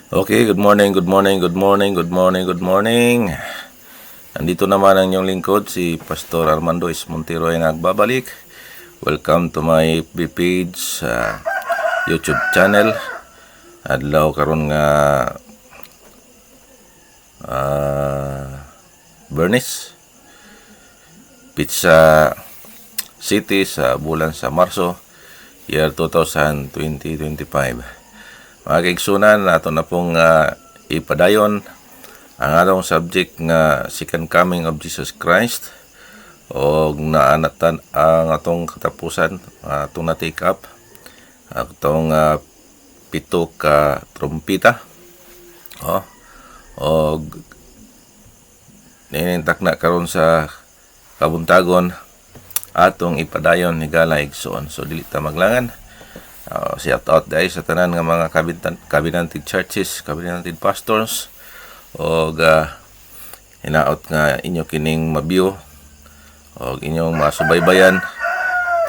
Okay, good morning, good morning, good morning, good morning, good morning. Nandito naman ang inyong lingkod, si Pastor Armando Montero ay nagbabalik. Welcome to my FB page, YouTube channel. Adlaw karon nga Bernice Pizza City sa bulan sa Marso, year 2025. Mga kaigsunan, nato na pong ipadayon ang atong subject nga second coming of Jesus Christ o naanatan ang atong katapusan, atong na-take up atong pito ka trumpita o ninintak na karon sa kabuntagon atong ipadayon ni Gala Igsoon. So dili ta maglangan. Shout out dahil sa tanan nga mga covenanted churches, covenanted pastors o hinaot nga inyo kining mabiyo o inyong masubaybayan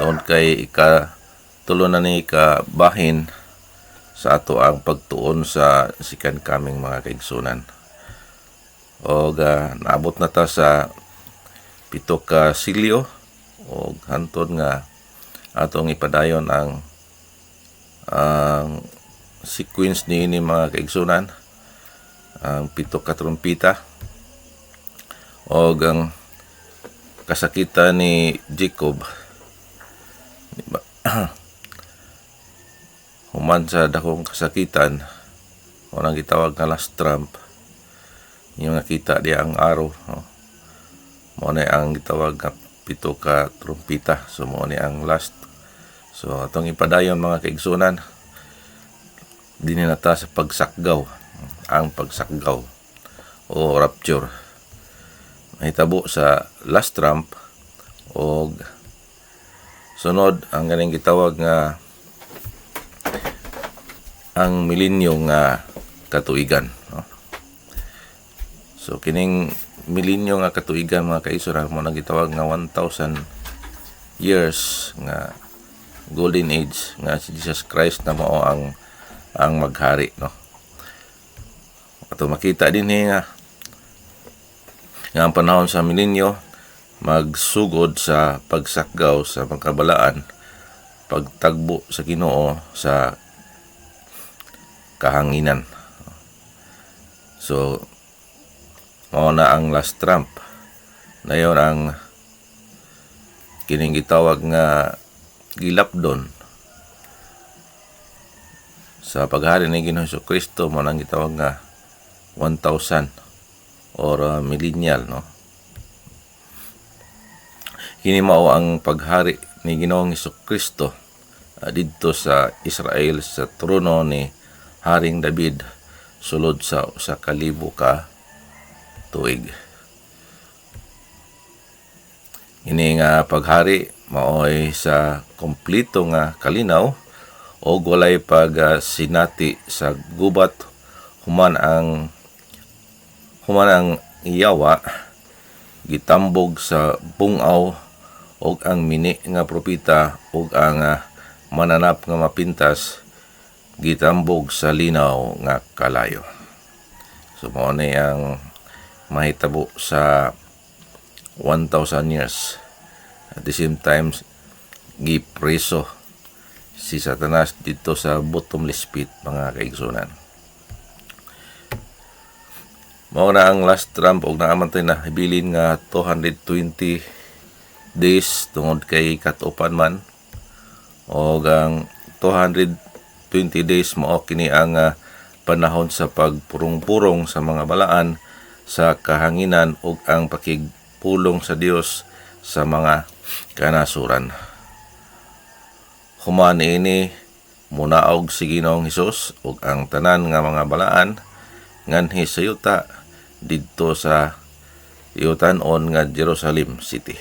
tungod kay ikatulo na ni kabahin sa ato ang pagtuon sa second coming, mga kaigsunan. O naabot na ta sa pito ka silyo o hantod nga atong ipadayon ang sequence ni mga kaigsunan, ang pito ka trumpita o ang kasakitan ni Jacob, diba? Human sa dakong kasakitan o nang gitawag nga last trump, yung nakita diya ang araw, mo na ang gitawag nga pito ka trumpita. So mo na ang last. So atong ipadayon, mga kaigsunan, din na ta sa pagsakgaw, ang pagsakgaw o rapture. Mahitabo sa last trump o sunod ang ganing gitawag nga ang milenyo nga katuigan. So kining milenyo nga katuigan, mga kaigsunan, mo nang gitawag nga 1,000 years nga golden age nga si Jesus Christ na mao ang maghari, no? Ato makita din nga ang panahon sa milenyo magsugod sa pagsakgaw sa pagkabalaan, pagtagbo sa Ginoo sa kahanginan. So mao na ang last trump. Dayon ang kining gitawag nga gilapdon sa paghari ni Ginoong Jesucristo, mo nang gitawag nga 1,000 or millennial, no? Kini mao ang paghari ni Ginoong Jesucristo didto sa Israel sa trono ni Haring David sulod sa 1,000 ka tuig. Ini nga paghari maoy sa kompleto nga kalinaw o walay sinati sa gubat, human ang iyawa gitambog sa bungaw og ang mini nga propeta og ang mananap nga mapintas gitambog sa linaw nga kalayo. So mao ni ang mahitabo sa 1,000 years. At the same time, gipreso si Satanas dito sa bottomless pit, mga kaigsunan. Mao na ang last trump og naamantay na hibilin nga 220 days tungod kay katupan man, og ang 220 days mao kini ang panahon sa pagpurong-purong sa mga balaan sa kahanginan ug ang pakigpulong sa Dios sa mga kanasuran. Human ini munaog si Ginoong Hesus ug ang tanan nga mga balaan nganhi sa yuta didto sa yutan-on nga Jerusalem City.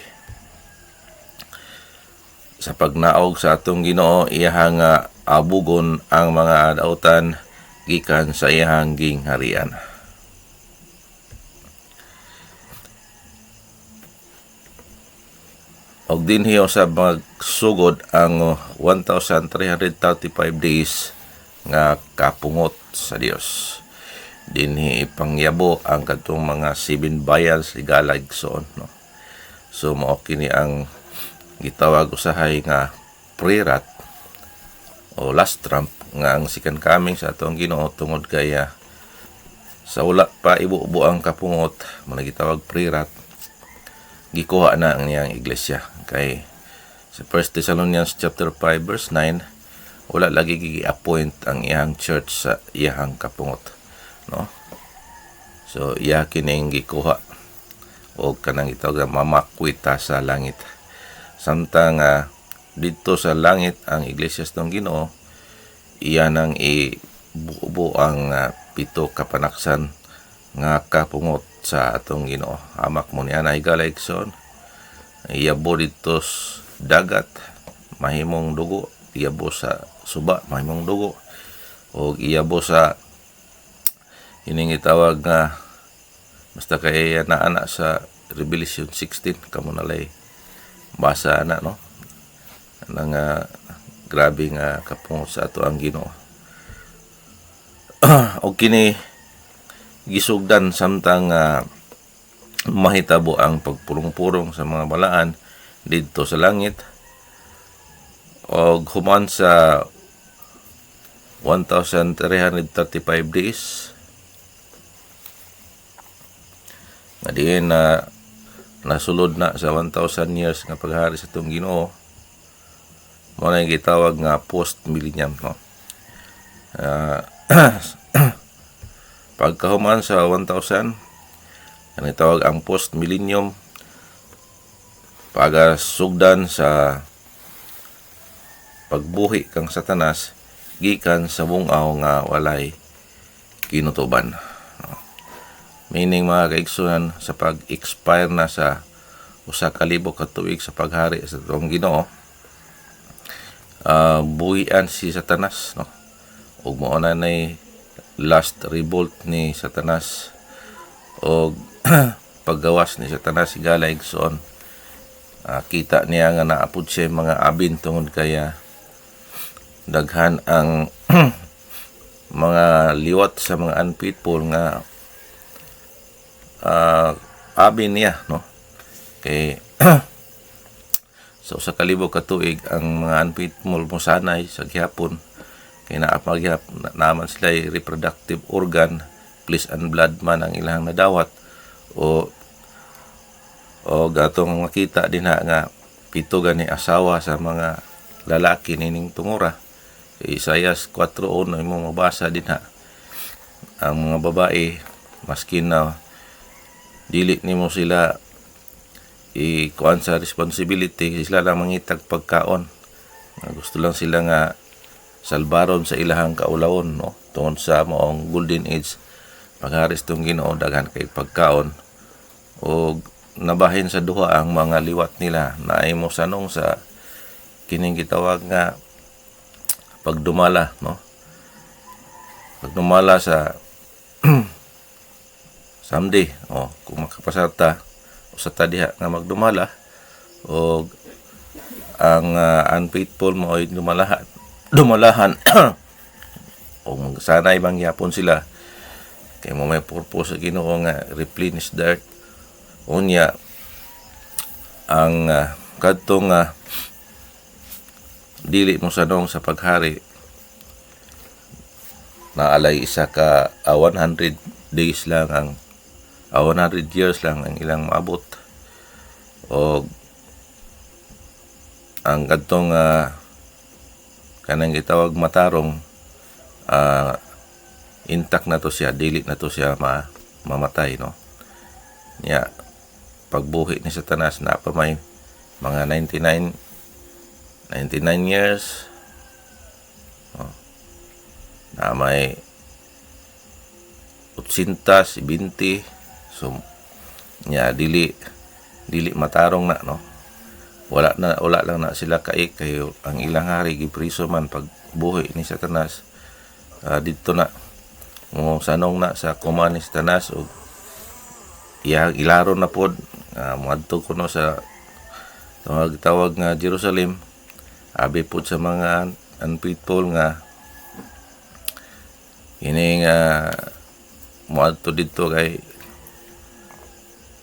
Sa pagnaog sa atong Ginoo, iyang abugon ang mga adautan gikan sa iyang gingharian. Og dinhi sa magsugod ang 1,335 days nga kapungot sa Dios. dinhi ipangyabo ang kadtong mga 7 bayans higala igsoon, no. So mao kini ang gitawag usahay nga pre-rat o last trump nga ang second coming sa atong Ginoo tungod kaya sa wala pa ibubo ang kapungot mo gitawag pre-rat gikuha na ang niyang iglesia kay sa 1 Thessalonians chapter 5 verse 9 wala lagi gi-appoint ang iyang church sa iyang kapungot, no. So iya kining gikuha o kanang gitawag nga mamakwita sa langit samtang dito sa langit ang iglesia sa atong Ginoo iya nang ibuo ang 7 kapanaksan nga kapungot sa atong Ginoo. Hamak mo niya na higalayson iyabo dito dagat mahimong dugo, iyabo sa suba mahimong dugo, o iyabo sa ining itawag nga basta kay naa sa Revelation 16 kamo nalay basa na, no, nang grabe nga kapungot sa ato ang Ginoo. O kini gisugdan samtang mahitabo ang pagpurong-purong sa mga balaan didto sa langit og human sa 1,335 days nga diin na nasulod na sa 1,000 years nga paghari sa atong Ginoo mo na gitawag nga post-millennium, no. Pagkahuman sa 1,000 ang gitawag ang post-millennium pagasugdan sa pagbuhi kang Satanas gikan sa bungaw nga walay kinutuban, no? Meaning mga kaigsunan sa pag-expire na sa 1,000 ka tuig sa paghari sa atong Ginoo, buhian si Satanas, no, ug mao na nay last revolt ni Satanas o paggawas ni Satanas higala igsoon. Kita niya nga naapod siya mga abin tungod kaya daghan ang mga liwat sa mga unfaithful nga abin niya, no, kay so sa 1,000 ka tuig ang mga unfaithful mo sanay sa gihapon kay naapagyap naman sila reproductive organ, flesh and blood man ang ilang nadawat o gatong makita din nga 7 gani asawa sa mga lalaki nining tungura. Isaias 4:1 mo mabasa din ang mga babae maskin na dili nimo sila kuan sa responsibility, sila lang mangitag pagkaon. Gusto lang sila nga salbaron sa ilahang kaulawon, no, tungod sa maong golden age pagharis tong Ginoo daghan kay pagkaon o nabahin sa duha ang mga liwat nila na ay mo sanong sa kining gitawag nga pagdumala, no, pagdumala sa someday kung makapasarta sa tadiha nga magdumala o ang unfaithful mo ay dumalahan o sanay bang yapon sila kay mo may purpose sa Ginoo nga replenish the earth unya ang kadtong dili mo sanong sa paghari naalay isa ka 100 days lang ang 100 years lang ang ilang maabot o ang kadtong kanang gitawag matarong intact na to siya, dili na to siya mamatay, no. Nya pagbuhi ni Satanas na pa may mga 99 years na may 80, 70, so nya dili matarong na, no. Wala lang na sila kay ang ilang hari gipriso man pagbuhi ni Satanas dito na mo sanong na sa kuman ni Satanas o ilaro na pod moadto kuno sa tawag nga Jerusalem abi pod sa mga unfaithful nga ini nga moadto dito kay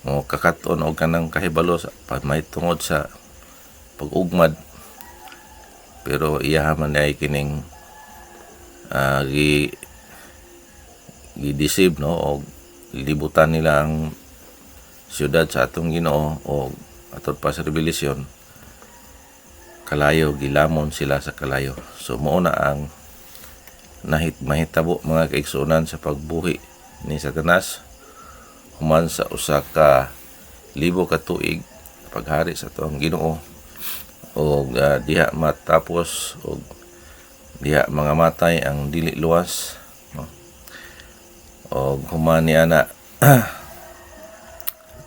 mo kakaton og kanang kahibalo sa may tungod sa pag-ugmad, pero iya man ay kining gi-deceive no, o libutan nila ang siyudad sa atong Ginoo, o atol pa sa revelasyon kalayo, gilamon sila sa kalayo. So mao na ang mahitabo mga kaigsunan sa pagbuhi ni Satanas human sa usa ka libo ka tuig paghari sa atong Ginoo, o diha matapos o diha mga matay ang dili luwas, no? O human niya na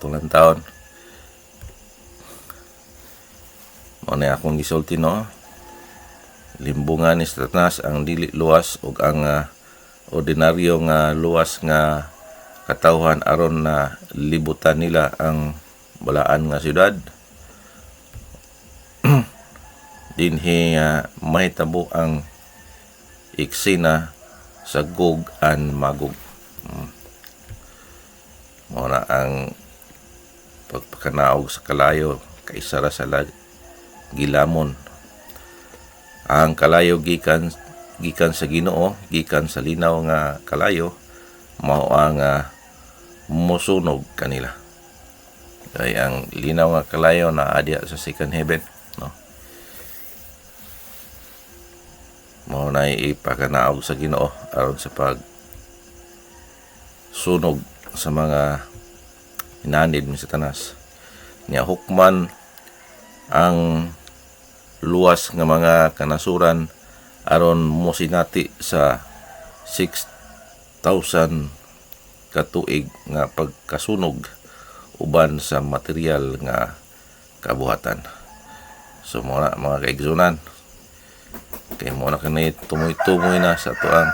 tulang taon mo na akong gisulti, no? Limbungan ni Satanas ang dili luwas ug ang ordinaryo nga luwas nga katawhan aron na libutan nila ang balaan nga syudad. Dinhi mahitabo ang eksena sa Gog and Magog. Muna ang pagpakanaog sa kalayo kaysa ra sa gilamon. Ang kalayo gikan sa Ginoo, gikan sa linaw nga kalayo, mao ang musunog kanila. Kay ang linaw nga kalayo na adya sa second heaven, no? Mao na ipakanaog sa Ginoo aron sa pag sunog sa mga hinanid ni Satanas. Niya hukman ang luwas nga mga kanasuran aron mosinati sa 6,000 katuig nga pagkasunog uban sa material nga kabuhatan. So muna mga kaigsunan, kay muna kanay tumoy-tumoy na sa tuang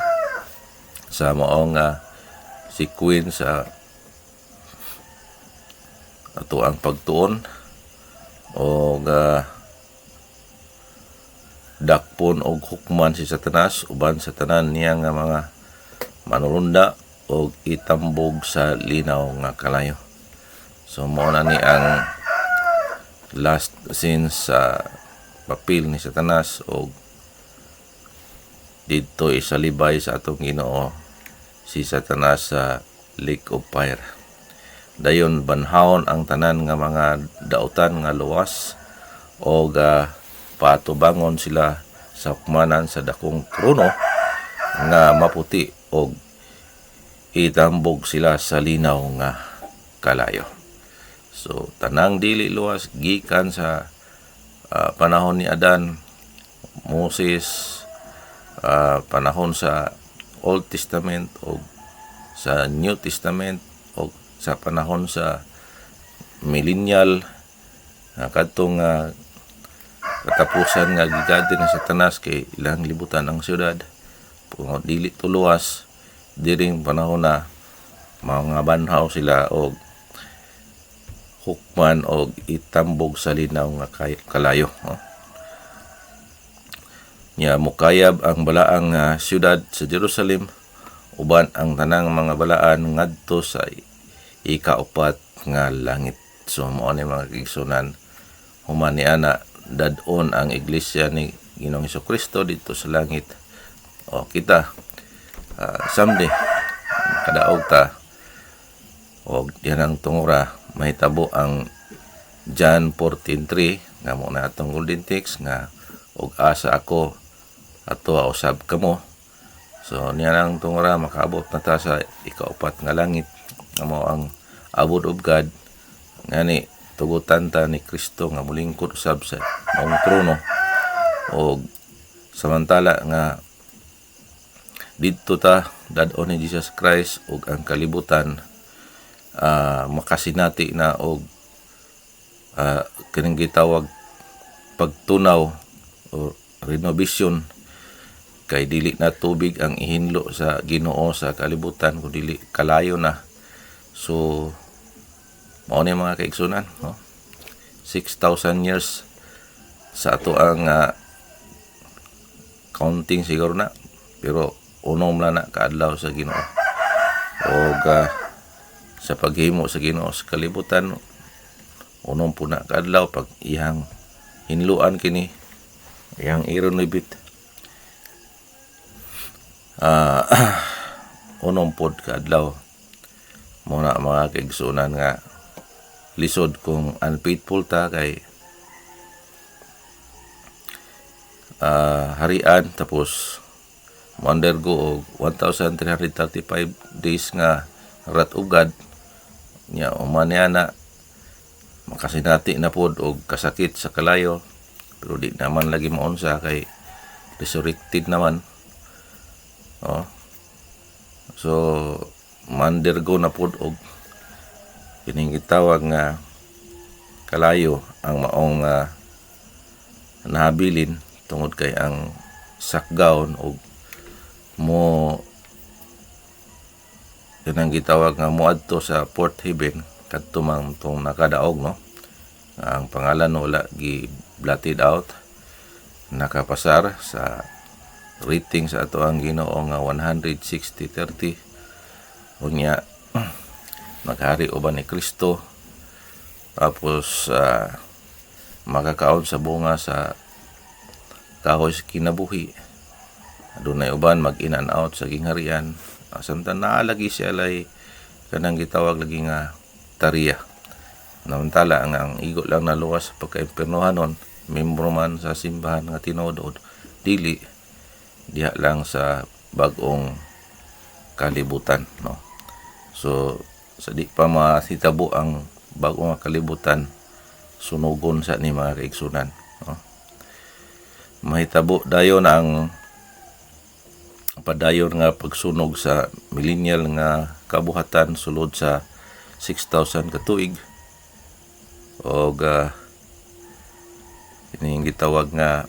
sa maong sequence sa atuang pagtuon o dakpon og hukman si Satanas uban sa tanan niya nga mga manulunda o itambog sa linaw nga kalayo. So mao na ni ang last scene sa papel ni Satanas, o dito isalibay sa atong Ginoo si Satanas sa lake of fire. Dayon banhawon ang tanan nga mga dautan nga luwas, o patubangon sila sa hukmanan sa dakong trono nga maputi, o itambog sila sa linaw nga kalayo. So tanang dili luwas gikan sa panahon ni Adan, Moses, panahon sa Old Testament o sa New Testament, o sa panahon sa millennial kadtong katapusan nga gigadi ng Satanas kay ilang libutan ang syudad, kung dili tuluwas diring panahon na mga banhaw sila o hukman o itambog sa linaw nga kalayo, no? Nya mukayab ang balaang syudad sa Jerusalem uban ang tanang mga balaan ngadto sa ikaupat nga langit. So mao ni mga kaigsunan, human ni ana dadon ang iglesia ni Ginoong Hesukristo dito sa langit. O kita someday kadaog ta og diyan ang tungura mahitabo ang John 14:3 nga mo na atong golden text nga og asa ako ato usab kamo. So niya lang tungura makaabot na ta sa ikaupat nga langit nga mo ang abode of God, ngani tugutan ta ni Kristo nga mulingkod usab sa maong trono, o samantala nga didto ta dadon ni Jesus Christ ug ang kalibutan makasinati na og kining gitawag pagtunaw o renovation, kay dili na tubig ang ihinlo sa Ginoo sa kalibutan kun dili kalayo na. So mao ni mga kaigsunan, no? 6,000 years sa ato ang counting siguro na, pero unom na kaadlaw sa Ginoo. og sa paghimo sa Ginoo sa kalibutan, unong puna kaadlaw pag iyang hinluan kini, iyang iron libit, unong pod kaadlaw muna mga kaigsunan nga lisod kung unfaithful ta kay harian, tapos mo-undergo og 1,335 days nga rat ugad nya umanyana makasinati na pod og kasakit sa kalayo, pero di naman lagi maunsa kay resurrected naman. So ma-undergo na pod og kining gitawag nga kalayo ang maong nahabilin tungod kay ang sakgawon og mo kanang gitawag nga moadto sa Port Haven kadto man tong nakadaog, no, ang pangalan wala gi blotted out, nakapasar sa rating sa ato ang Ginoo nga 160-30 unya maghari uban ni Kristo, tapos makakaon sa bunga sa kahoy sa kinabuhi. Adunay uban mag in and out sa gingharian, samtang naalagi siya lay kanang gitawag lagi nga tariya. Namantala ang igo lang naluwas sa pagkaimpernohanon, membro man sa simbahan nga tinodod, dili diha lang sa bagong kalibutan, no. So sa di pa mahitabo ang bagong kalibutan, sunugon sa ni mga kaigsunan, no. Mahitabo dayon ang padayon nga pagsunog sa millennial nga kabuhatan sulod sa 6,000 ka tuig, og ining gitawag nga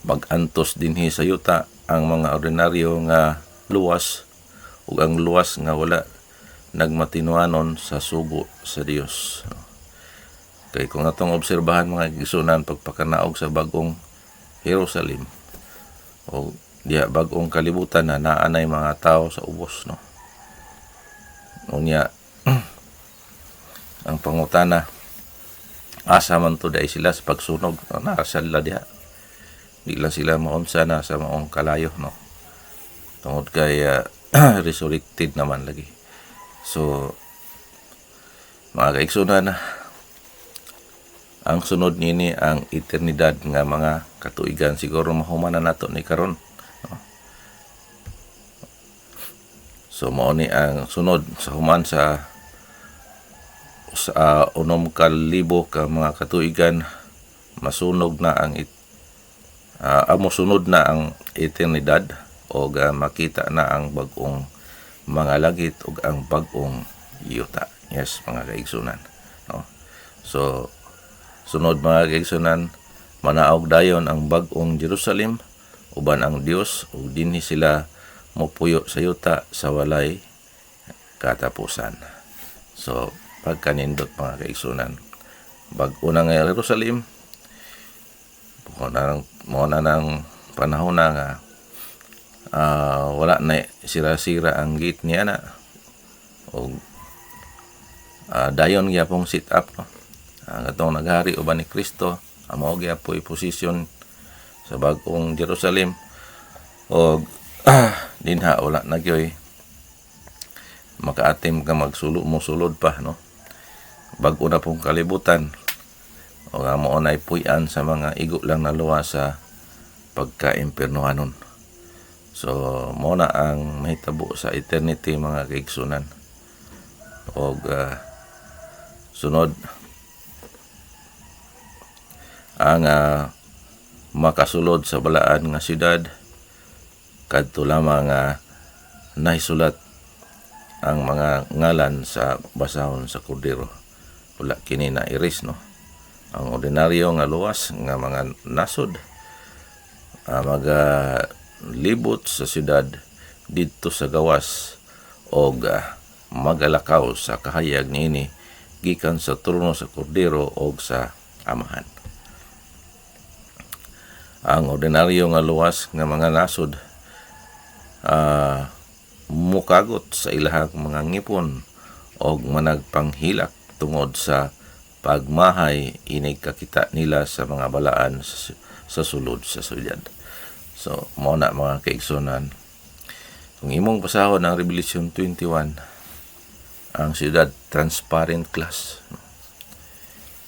mag-antos dinhi sa yuta ang mga ordinaryo nga luwas, ug ang luwas nga wala nagmatinuanon sa sugo sa Dios. Kay kung atong obserbahan mga igsunan pagpakanaog sa bagong Jerusalem o diya bagong kalibutan na naanay mga tao sa ubos, no. Unya ang pangutana, asa man to dai sila sa pagsunog, nasa sila diha, di lang sila maunsa na sa maong kalayo, no, tungod kay resurrected naman lagi. So mga kaigsunan, ang sunod nini ang eternidad nga mga katuigan, siguro mahumanan nato ni karon, no? So mao ni ang sunod sa human sa 6,000 ka mga katuigan, masunog na ang sunod na ang eternidad, o makita na ang bagong mga langit ug ang bagong yuta. Yes mga kaigsunan, no? So sunod mga kaigsunan, manaog dayon ang bagong Jerusalem uban ang Dios, ug dinhi sila mopuyo sa yuta sa walay katapusan. So pagkanindot mga kaigsunan, bag-o na nga Jerusalem, mo na ng panahon na nga wala na sira-sira ang gate niya na, o dayon gyapong sit up, no, ang atong naghari uban ni Kristo, mao gyapoy posisyon sa bagong Jerusalem, o dinha wala na gyoy makaatim ka musulod pa, no. Bag-o na pong kalibutan, o mao nay puy-an sa mga igo lang na luwa sa pagka-impernohanon. So mo na ang mahitabo sa eternity mga kaigsunan. Og sunod ang makasulod sa balaan nga syudad, kadto lamang nahisulat ang mga ngalan sa basahon sa kordero. Wala kini na iris, no. Ang ordinaryo nga luwas nga mga nasod magalibot sa syudad didto sa gawas, og magalakaw sa kahayag niini gikan sa trono sa kordero og sa amahan. Ang ordinaryo nga luwas nga mga nasod mukagot sa ilahang mga ngipon og managpanghilak tungod sa pagmahay inig kakita nila sa mga balaan sa sulod sa syudad. So mao na mga kaigsunan, kung imong basahon ang Revelation 21, ang syudad transparent glass,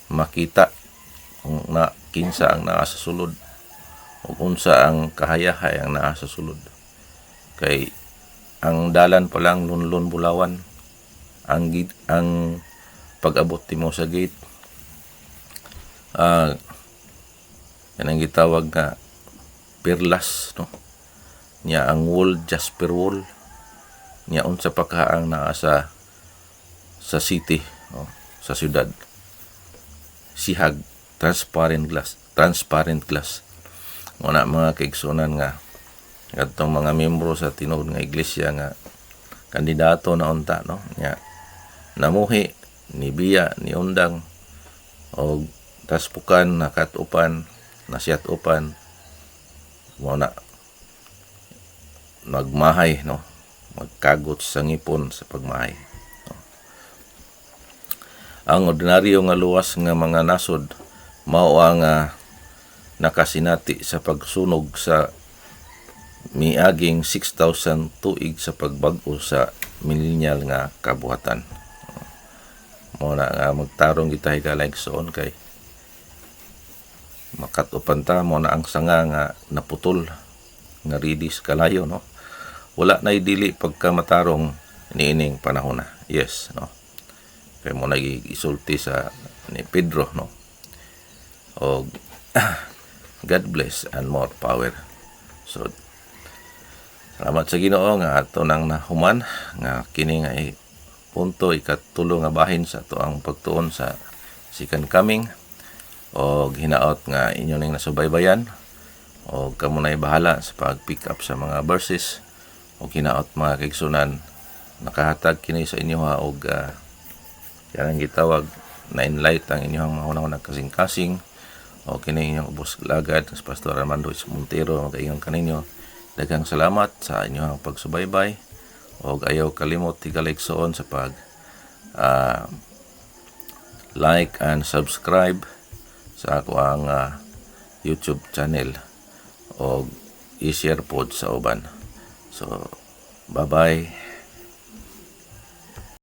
makita kung na kinsa ang naa sa sulod o unsa ang kahayahay ang naa sa sulod. Kay ang dalan pa lang lunlun bulawan, ang pag-abot mo sa gate, yan ang gitawag nga perlas, no? Nya ang wall, jasper wall, nya unsa pa ka ang naa sa city, no? Sa syudad, sihag, transparent glass. Muna mga kaigsunan nga katong mga miyembro sa tinuod nga iglesia nga kandidato na unta, no? Nya namuhi ni biya ni undang og taspukan nakatupan nasyatupan mo na magmahay, no? Magkagot sa ngipon sa pagmahay, no? Ang ordinaryo nga luwas nga mga nasod mao ang nakasinati sa pagsunog sa miaging 6,000 tuig sa pagbag-o sa millennial nga kabuhatan. Mo na nga magtarong gitahay kalaysoon kay makatupan ta mo na ang sanga nga naputol nga ridis kalayo, no? Wala na dili pagka matarong niining panahon na. Yes, no? Kay mo nag-isulti sa ni Pedro, no? O God bless and more power. So salamat sa Ginoo nga ato nang nahuman nga kini nga punto ikatulo nga bahin sa ato ang pagtuon sa second coming, og hinaot nga inyo ning nasubaybayan, og kamo nay bahala sa pag-pick up sa mga verses, og hinaot mga kaigsunan nakahatag kini sa inyo og yan ang gitawag na enlight ang inyong mga unang kasing-kasing, o kini inyong ubos lagad sa Pastor Armando Montero magayong kaninyo. Daghang salamat sa inyong pagsubaybay, og ayaw kalimot tigaligsoon sa pag like and subscribe sa ako ang YouTube channel, og i-share pod sa uban. So bye bye.